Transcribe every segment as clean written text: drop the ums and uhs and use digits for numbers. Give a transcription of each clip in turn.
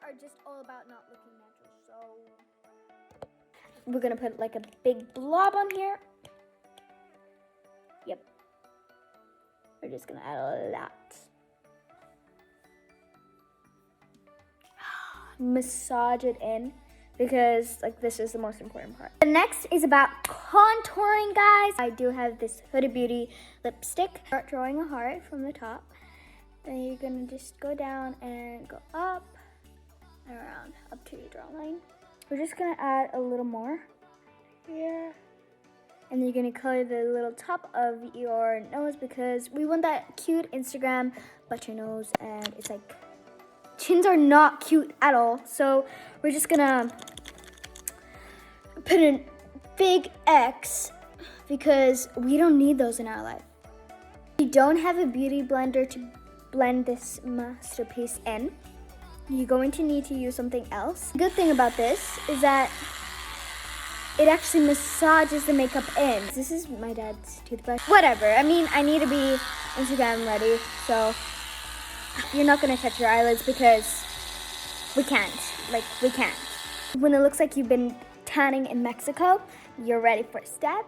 are just all about not looking natural. So we're gonna put like a big blob on here. Yep. We're just gonna add a lot. Massage it in because like this is the most important part. The next is about contouring, guys. I do have this Huda Beauty lipstick. Start drawing a heart from the top. Then you're gonna just go down and go up and around up to your draw line. We're just gonna add a little more here. And you're gonna color the little top of your nose because we want that cute Instagram butcher nose, and it's like chins are not cute at all. So we're just gonna put a big X because we don't need those in our life. If you don't have a beauty blender to blend this masterpiece in, you're going to need to use something else. The good thing about this is that it actually massages the makeup in. This is my dad's toothbrush. Whatever, I mean, I need to be Instagram ready, so you're not gonna touch your eyelids because we can't. When it looks like you've been tanning in Mexico, you're ready for step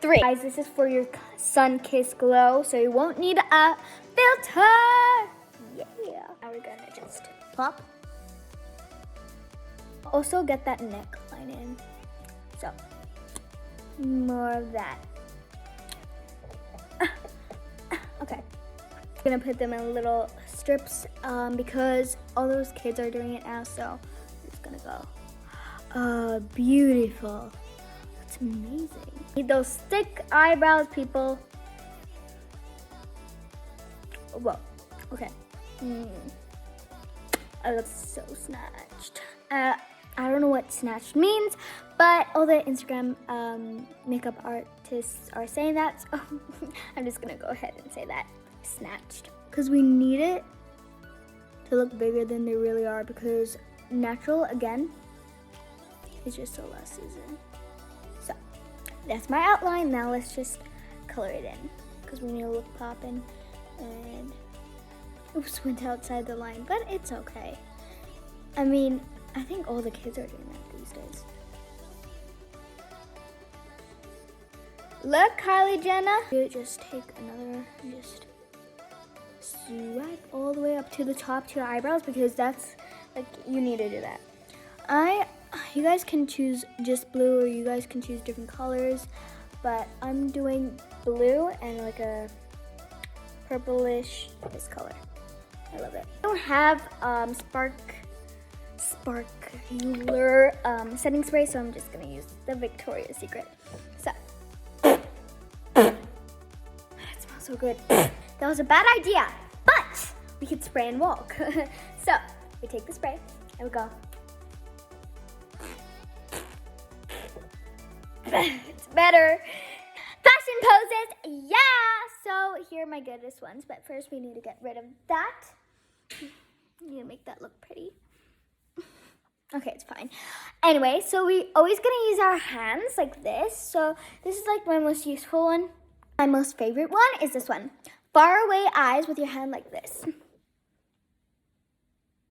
3. Guys, this is for your sun-kissed glow, so you won't need a filter. Yeah. Now we're gonna just pop. Also get that neckline in. So, more of that. Okay. I'm gonna put them in little strips because all those kids are doing it now, so I'm just gonna go. Beautiful. That's amazing. Need those thick eyebrows, people. Whoa. Okay. I look so snatched. I don't know what snatched means, but all the Instagram makeup artists are saying that, so I'm just gonna go ahead and say that. Snatched. Because we need it to look bigger than they really are, because natural, again, is just so less season. So, that's my outline. Now let's just color it in, because we need to look poppin'. And, oops, went outside the line, but it's okay. I mean, I think all the kids are doing that these days. Look, Kylie Jenner. You just take another and just swipe all the way up to the top to your eyebrows, because that's like, you need to do that. You guys can choose just blue, or you guys can choose different colors, but I'm doing blue and like a purplish this color. I love it. I don't have sparkler setting spray, so I'm just gonna use the Victoria's Secret. So it smells so good. That was a bad idea, but we could spray and walk. So we take the spray and we go. It's better. Fashion poses, yeah! So here are my goodest ones, but first we need to get rid of that. You need to make that look pretty. Okay, it's fine. Anyway, so we always gonna use our hands like this. So this is like my most useful one. My most favorite one is this one. Far away eyes with your hand like this.